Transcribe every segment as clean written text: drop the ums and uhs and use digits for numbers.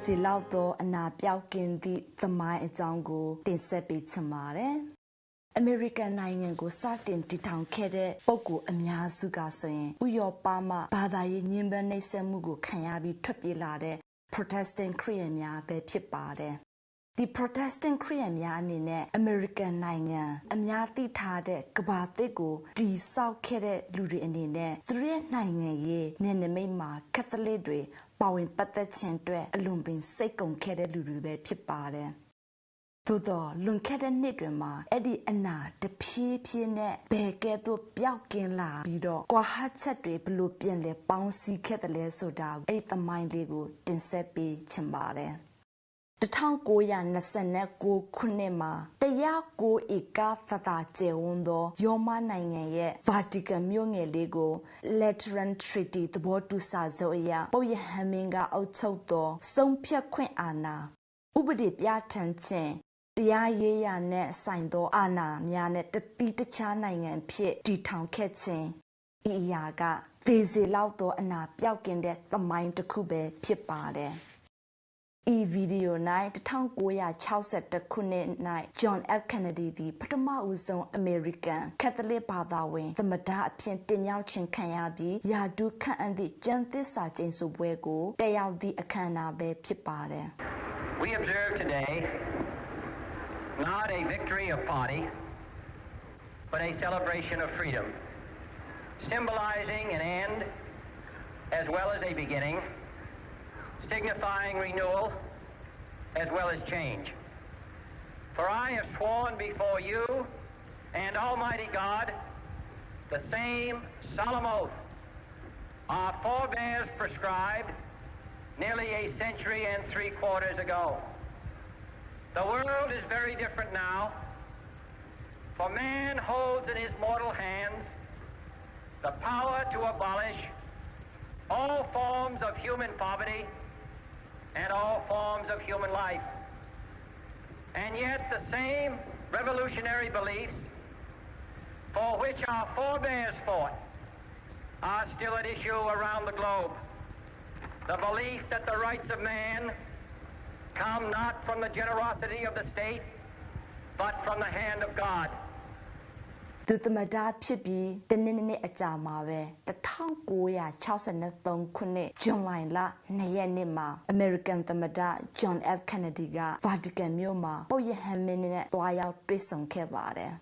စီလောက်သောအနာပြောက်ကင်းသည့်သမိုင်းအကြောင်းကိုတင်ဆက်ပေးချင်ပါတယ်။အမေရိကန်နိုင်ငံကိုစတင်တည်ထောင်ခဲ့တဲ့ပုဂ္ဂိုလ်အများစုကဆိုရင်ဥရောပမှာဘာသာရေးညှဉ်းပန်းနှိပ်စက်မှုကိုခံရပြီးထွက်ပြေးလာတဲ့ Protestant ခရစ်ယာန်များပဲဖြစ်ပါတယ်။ဒီ Protestant ခရစ်ယာန်များအနေနဲ့အမေရိကန်နိုင်ငံအများသိထားတဲ့ကမ္ဘာသစ်ကိုတည်ဆောက်ခဲ့တဲ့လူတွေအနေနဲ့သူတို့ရဲ့နိုင်ငံရေးနယ်နိမိတ်မှာကက်သလစ်တွေပါဝင်ပတ်သက်ခြင်းအတွက်အလွန်ပင်စိတ်ကုန်ခဲ့တဲ့လူတွေပဲဖြစ်ပါတယ်။သို့တော့လွန်ခဲ့တဲ့နှစ်တွေမှာအဲ့ဒီအနာတဖြည်းဖြည်းနဲ့ဘယ်ကဲ့သို့ပျောက်ကင်းလာပြီးတော့ကွာဟချက်တွေဘလို့ပြင်လဲပေါင်းစည်းခဲ့တယ်လဲဆိုတာအဲ့ဒီသမိုင်းလေးကိုတင်ဆက်ပေးချင်ပါတယ်။1929ခုနှစ်မှာ109ဧကသကျယ်ဝန်းသောရောမနိုင်ငံရဲ့ Vatican မြို့ငယ်လေးကို Lateran Treaty သဘောတူစာချုပ်အရပုပ်ရဟန်းမင်းကအုပ်ချုပ်သောဆုံးဖြတ်ခွင့်အာဏာဥပဒေပြဋ္ဌာန်းခြင်းတရားရေးရာနဲ့ဆိုင်သောအာဏာများနဲ့တခြားနိုင်ငံဖြစ်တည်ထောင်ခဲ့ခြင်းဤအရာကသေစေလောက်သောအနာပြောက်ကင်းတဲ့သမိုင်းတစ်ခုပဲဖြစ်ပါတယ်။ဤဗီဒီယို၌1962ခုနှစ်၌ John F. Kennedy သည်ပထမဦးဆုံးအမေရိကန်ကက်သလစ်ဘာသာဝင်သမ္မတအဖြစ်တင်မြှောက်ခြင်းခံရပြီးယာဒူးခန့်အပ်သည့်ကျမ်းသစ္စာကျိန်ဆိုပွဲကိုတက်ရောက်သည့်အခမ်းအနားပဲဖြစ်ပါတယ်။ We observe today not a victory of party but a celebration of freedom, symbolizing an end as well as a beginning, signifying renewal as well as change. For I have sworn before you and Almighty God the same solemn oath our forebears prescribed nearly a century and 3/4 ago. The world is very different now, for man holds in his mortal hands the power to abolish all forms of human poverty and all forms of human life. And yet the same revolutionary beliefs for which our forebears fought are still at issue around the globe. The belief that the rights of man come not from the generosity of the state, but from the hand of God. သူသမဒဖြစ်ပြီးတနေ့အကြာမှာပဲ1963ခုနှစ်ဇွန်လ2ရက်နေ့မှာအမေရိကန်သမ္မတ John F. Kennedy က Vatican မြို့မှာပုပ်ရဟန်းမင်းနဲ့တွားရောက်တွေ့ဆုံခဲ့ပါတယ်။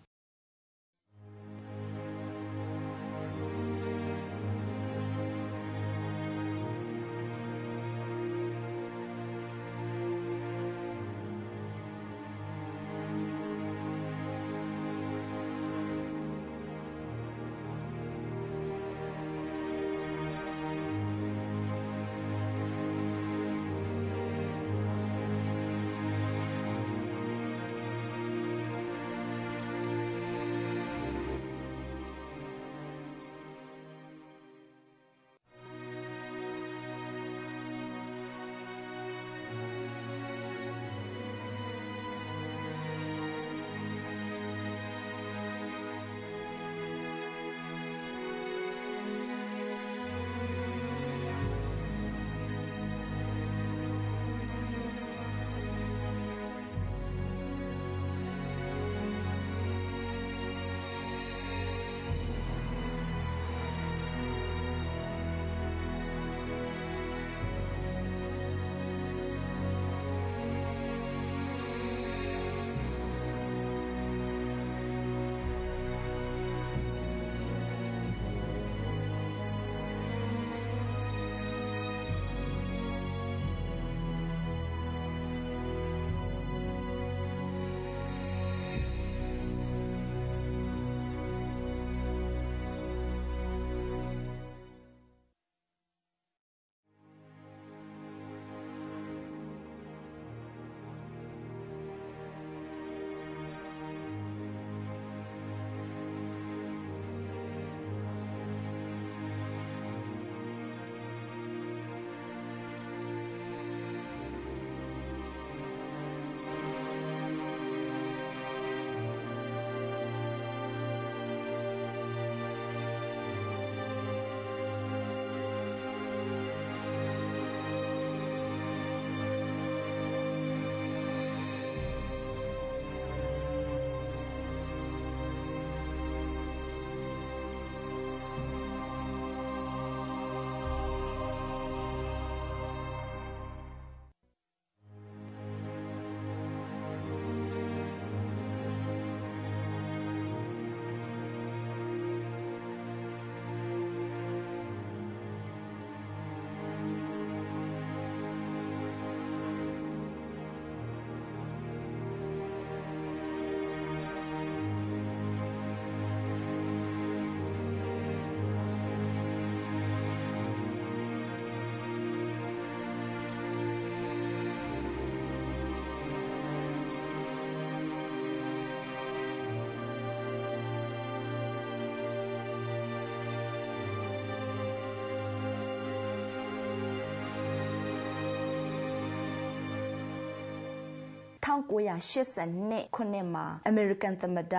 1982ခုနှစ်မှာ American သမ္မတ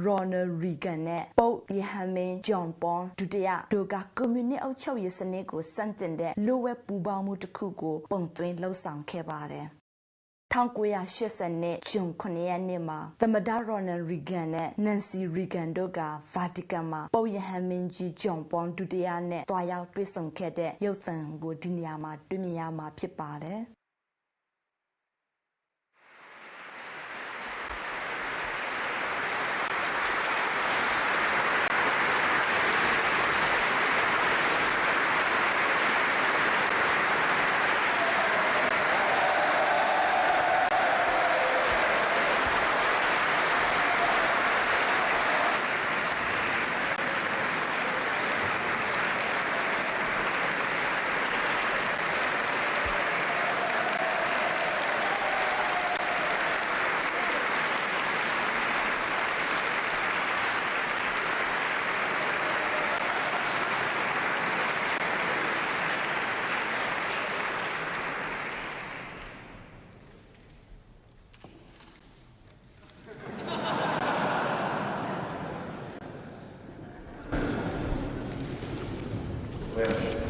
Ronald Reagan နဲ့ ပုပ်ယဟန်မင်း John Paul ဒုတိယတို့ကကွန်မြူနစ်အုပ်ချုပ်ရေးစနစ်ကိုစန့်ကျင်တဲ့လိုဝဲပူးပေါင်းမှုတစ်ခုကိုပုံသွင်းလှုပ်ဆောင်ခဲ့ပါတယ်1980 ဂျွန်9 ရက်နေ့မှာသမ္မတ Ronald Reagan နဲ့ Nancy Reagan တို့က Vatican မှာပုပ်ယဟန်မင်းကြီး John Paul ဒုတိယနဲ့တွားရောက်တွေ့ဆုံခဲ့တဲ့ရုပ်သံကိုဒီနေရာမှာတွေ့မြင်ရမှာဖြစ်ပါတယ်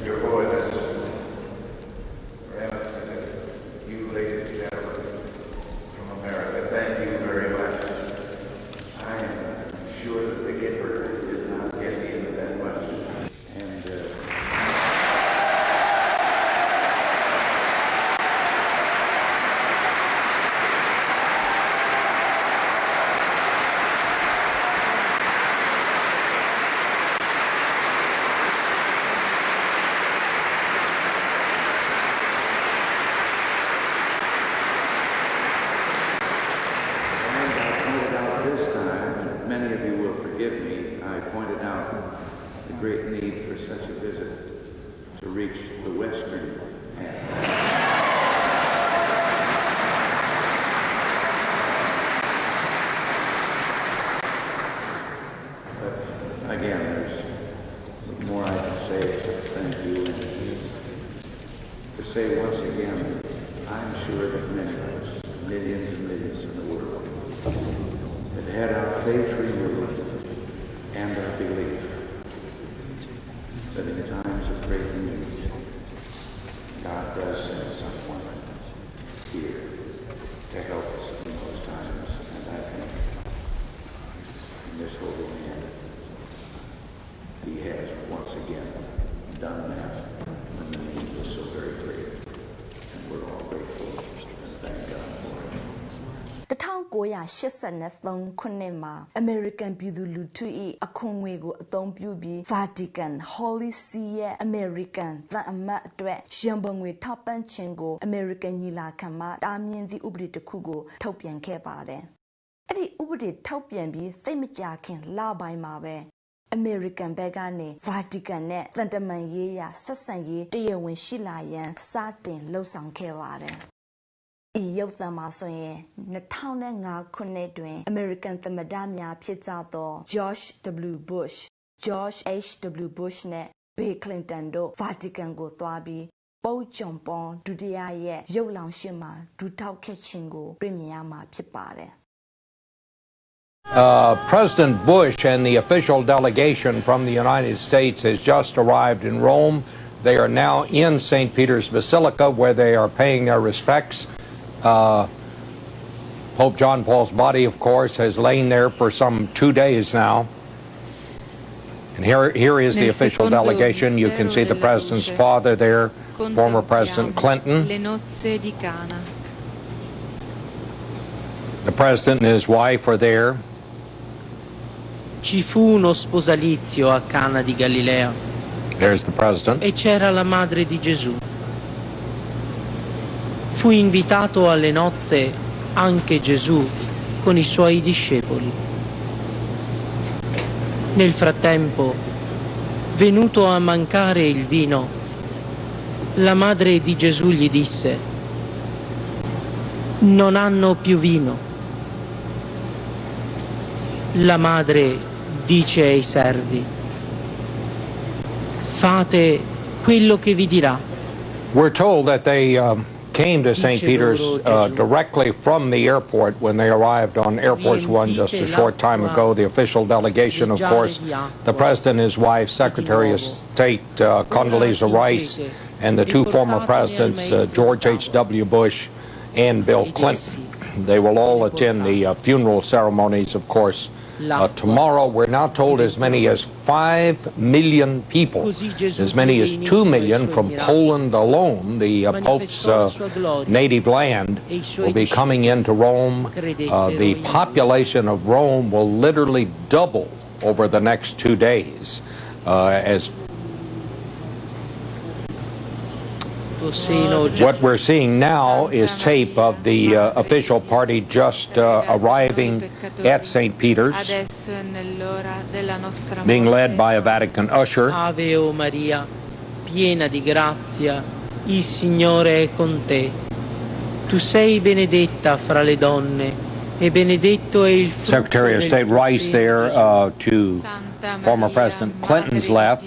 Your Holiness, you ladies together from America, thank you very much. I am sure that the giver did not get into that much. And this time, many of you will forgive me, I pointed out the great need for such a visit to reach the western half. But again, there's more I can say except thank you and to say once again, I'm sure that many of us, millions and millions in the world, have had our faith renewed and our belief that in times of great need, God does send someone here to help us in those times. And I think in this holy land, He has once again done that when the need was so very great. And we're all grateful and thank God for it. 1983ခုနှစ်မှာ American ပြည်သူလူထု၏အခွန်ငွေကိုအသုံးပြုပြီး Vatican Holy See ရဲ့ American သံအမတ်အတွက်ရန်ပုံငွေထောက်ပံ့ခြင်းကို American ညီလာခံမှတားမြစ်သည့်ဥပဒေတစ်ခုကိုထုတ်ပြန်ခဲ့ပါတယ်။အဲ့ဒီဥပဒေထုတ်ပြန်ပြီးသိမကြာခင်လပိုင်းမှာပဲ American ဘက်ကနေ Vatican နဲ့သံတမန်ရေးရာဆက်ဆံရေးတရားဝင်ရှိလာရန်စတင်လှုံ့ဆော်ခဲ့ပါတယ်။ဤရုပ်သံမှာဆိုရင်2005ခုနှစ်တွင် American သမ္မတများဖြစ်ကြသော George W. Bush, George H.W. Bush နဲ့ Bill Clinton တို့ Vatican ကိုသွားပြီးပုပ်ဂျွန်ပေါဒုတိယရဲ့ရုပ်လောင်ရှင်မှာဒူထောက်ခဲ့ခြင်းကိုတွေ့မြင်ရမှာဖြစ်ပါတယ်President Bush and the official delegation from the United States has just arrived in Rome. They are now in St. Peter's Basilica where they are paying their respects. Pope John Paul's body, of course, has lain there for some 2 days now. And here is the official delegation. You can see the president's father there, former President Clinton. The president and his wife are there. Ci fu uno sposalizio a Cana di Galilea. There's the president. E c'era la madre di Gesù. Fu invitato alle nozze anche Gesù con i suoi discepoli. Nel frattempo, venuto a mancare il vino, la madre di Gesù gli disse: "Non hanno più vino." La madre dice ai servi: "Fate quello che vi dirà." We're told that they came to St. Peter's directly from the airport when they arrived on Air Force One just a short time ago. The official delegation, of course, the President, his wife, Secretary of State Condoleezza Rice, and the two former presidents, George H.W. Bush and Bill Clinton. They will all attend the funeral ceremonies, of course, tomorrow. We're now told as many as 5 million people, as many as 2 million from Poland alone, the Pope's native land, will be coming into Rome. The population of Rome will literally double over the next 2 days as what we're seeing now is tape of the official party just arriving at St. Peter's, being led by a Vatican usher. Ave o Maria, piena di grazia, il Signore è con te. Tu sei benedetta fra le donne, e benedetto è il frutto Secretary of State Rice there to former President Clinton's left.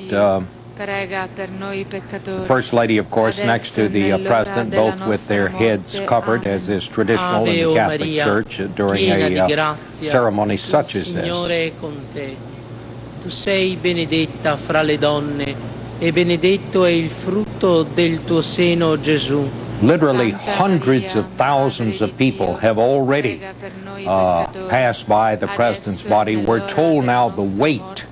First Lady, of course, next to the President, both with their heads covered, as is traditional in the Catholic Church during a ceremony such as this. Tu sei benedetta fra le donne, e benedetto è il frutto del tuo seno, Gesù. Literally hundreds of thousands of people have already passed by the President's body. We're told now the wait,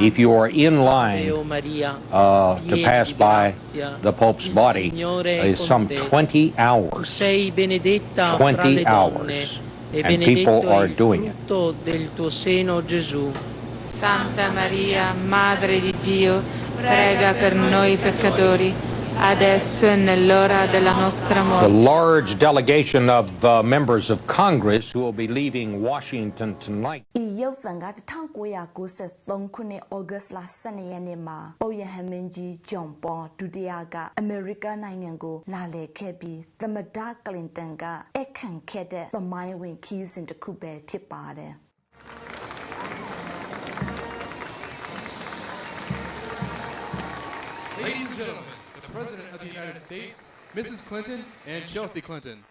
if you are in line to pass by the Pope's body, is some 20 hours. 20 hours. And people are doing it. Santa Maria, Madre di Dio, prega per noi peccatori, adesso e nell'ora della nostra morte. It's a large delegation of members of Congress who will be leaving Washington tonight. ရုပ်သံက1993ခုနှစ်ဩဂတ်လ12ရက်နေ့မှာပုပ်ရဟန်းမင်းကြီးဂျွန်ပေါဒုတိယကအမေရိကန်နိုင်ငံကိုလာလည်ခဲ့ပြီးသမ္မတကလင်တန်ကအခန့်ခဲ့တဲ့သမိုင်းဝင်ခီးစဉ်တစ်ခုပဲဖြစ်ပါတယ် Ladies and gentlemen, the President of the United States, Mrs. Clinton and Chelsea Clinton.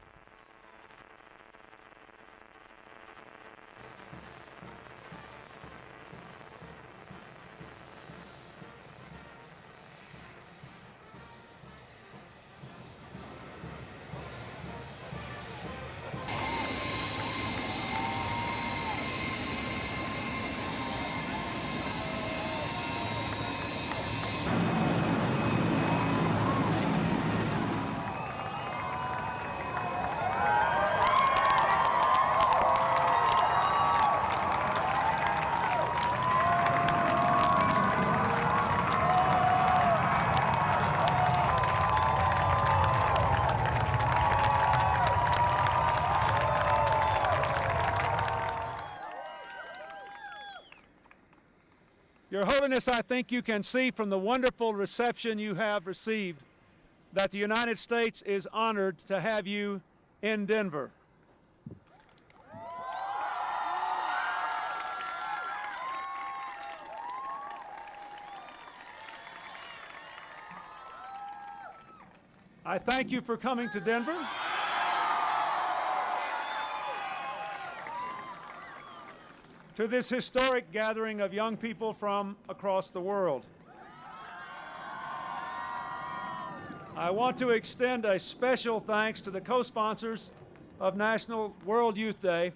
Your Holiness, I think you can see from the wonderful reception you have received that the United States is honored to have you in Denver. I thank you for coming to Denver. To this historic gathering of young people from across the world. I want to extend a special thanks to the co-sponsors of National World Youth Day,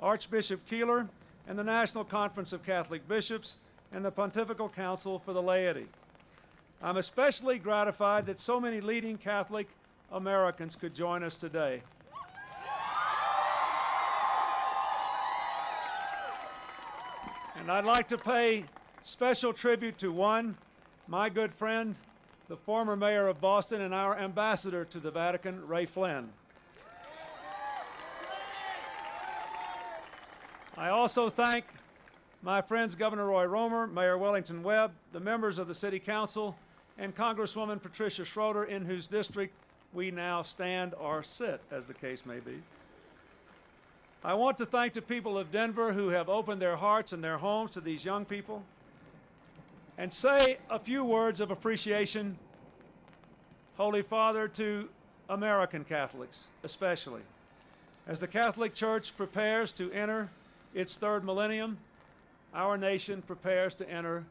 Archbishop Keeler and the National Conference of Catholic Bishops and the Pontifical Council for the Laity. I'm especially gratified that so many leading Catholic Americans could join us today. And I'd like to pay special tribute to one, my good friend, the former mayor of Boston and our ambassador to the Vatican, Ray Flynn. I also thank my friends Governor Roy Romer, Mayor Wellington Webb, the members of the City Council, and Congresswoman Patricia Schroeder, in whose district we now stand or sit, as the case may be. I want to thank the people of Denver who have opened their hearts and their homes to these young people and say a few words of appreciation, Holy Father, to American Catholics especially. As the Catholic Church prepares to enter its third millennium, our nation prepares to enter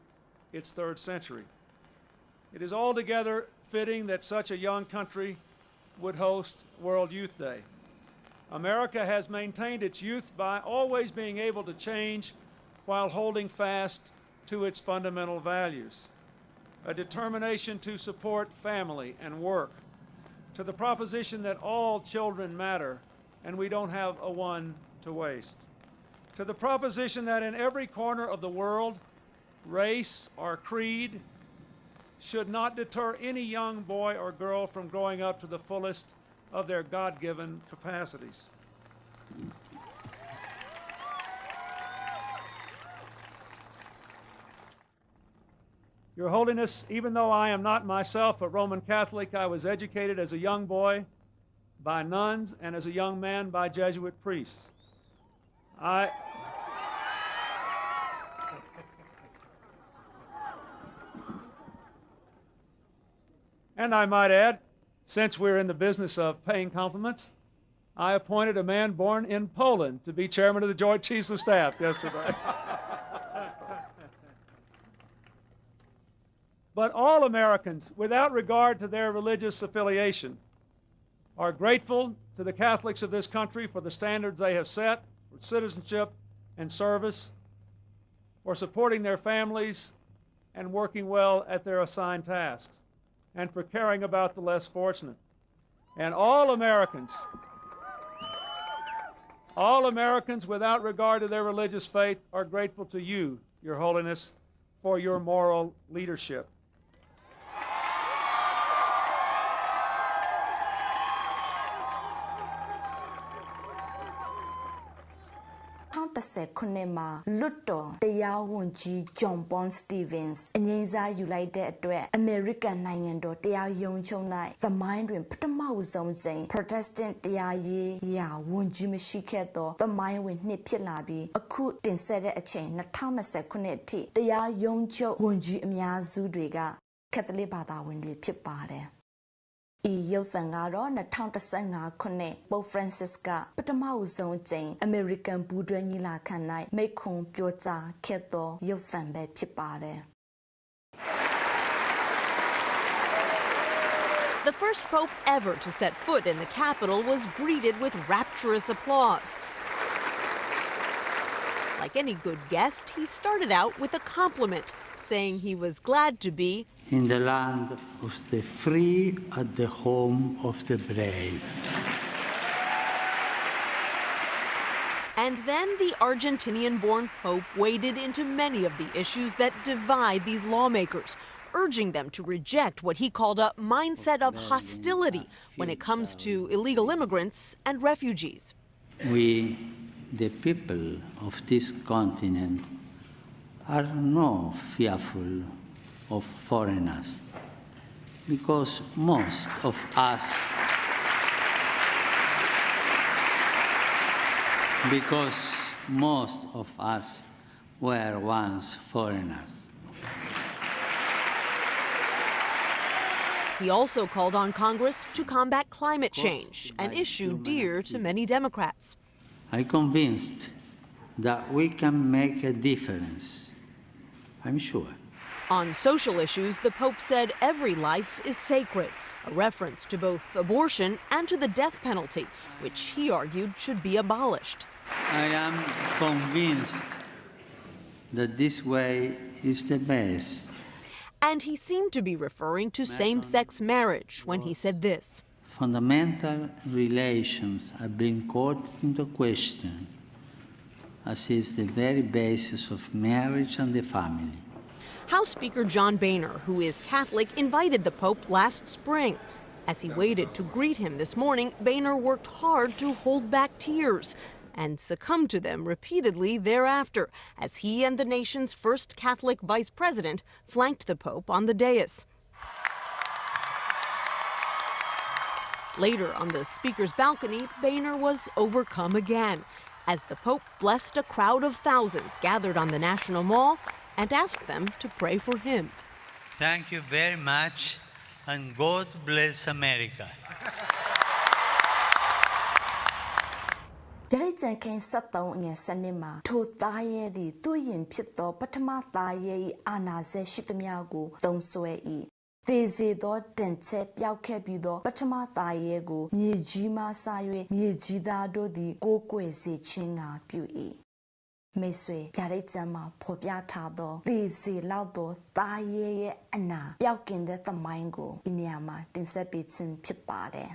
its third century. It is altogether fitting that such a young country would host World Youth Day. America has maintained its youth by always being able to change while holding fast to its fundamental values, a determination to support family and work, to the proposition that all children matter and we don't have a one to waste, to the proposition that in every corner of the world, race or creed should not deter any young boy or girl from growing up to the fullest of their God-given capacities. Your Holiness, even though I am not myself a Roman Catholic, I was educated as a young boy by nuns and as a young man by Jesuit priests. And I might add, since we're in the business of paying compliments, I appointed a man born in Poland to be chairman of the Joint Chiefs of Staff yesterday. But all Americans, without regard to their religious affiliation, are grateful to the Catholics of this country for the standards they have set for citizenship and service, for supporting their families and working well at their assigned tasks, and for caring about the less fortunate. And all Americans, without regard to their religious faith, are grateful to you, Your Holiness, for your moral leadership. Lutto, Tayawunji, John Bon Stevens, and Yenza United Dwe, American Nangendo, Tea Young Chonai, the mind when Putama was on saying, Protestant Tea ya, Wunji Mishiketo, the mind when Nipilabi, a coup then said a chain, a town a secondity, Tea Young Cho, Wunji Mia Zudriga, Catholic Bada when we pipare. Yothangaro na Tanta Sanga Kone, Bo Francisca, Patamau Zone Jane, American Buddha Nila Kanai, Mekong Piota, Keto, Yothambe Pipare. The first pope ever to set foot in the Capitol was greeted with rapturous applause. Like any good guest, he started out with a compliment, saying he was glad to be in the land of the free, at the home of the brave. And then the Argentinian-born Pope waded into many of the issues that divide these lawmakers, urging them to reject what he called a mindset of hostility when it comes to illegal immigrants and refugees. We, the people of this continent, are not fearful of foreigners, because most of us were once foreigners. He also called on Congress to combat climate change, an issue dear to many Democrats. I'm convinced that we can make a difference, I'm sure. On social issues, the Pope said every life is sacred, a reference to both abortion and to the death penalty, which he argued should be abolished. I am convinced that this way is the best. And he seemed to be referring to same-sex marriage when he said this. Fundamental relations are being called into question, as is the very basis of marriage and the family. House Speaker John Boehner, who is Catholic, invited the Pope last spring. As he waited to greet him this morning, Boehner worked hard to hold back tears and succumbed to them repeatedly thereafter, as he and the nation's first Catholic vice president flanked the Pope on the dais. Later on the Speaker's balcony, Boehner was overcome again, as the Pope blessed a crowd of thousands gathered on the National Mall and asked them to pray for him. Thank you very much, and God bless America. ဗျာဒိတ်ကျန်ခင်း73ငယ်စနစ်မှာထိုသားရဲသည်သူ့ရင်ဖြစ်သောပထမသားရဲ၏အာနာဇက်ရှိသမျှကိုသုံးဆွဲ၏သေစေသောတန်ချက်ပျောက်ခဲ့ပြီးသောပထမသားရဲကိုမြေကြီးမှဆ၍မြေကြီးသားတို့သည်ကိုးကွယ်စေခြင်းငှာပြု၏မိတ်ဆွေဗျာဒိတ်ကျမ်းမှာဖော်ပြထားသောသေစေလောက်သောသားရဲရဲ့အနာပျောက်ကင်တဲ့သမိုင်းကိုဒီနေရာမှာတင်ဆက်ပေးခြင်းဖြစ်ပါတယ်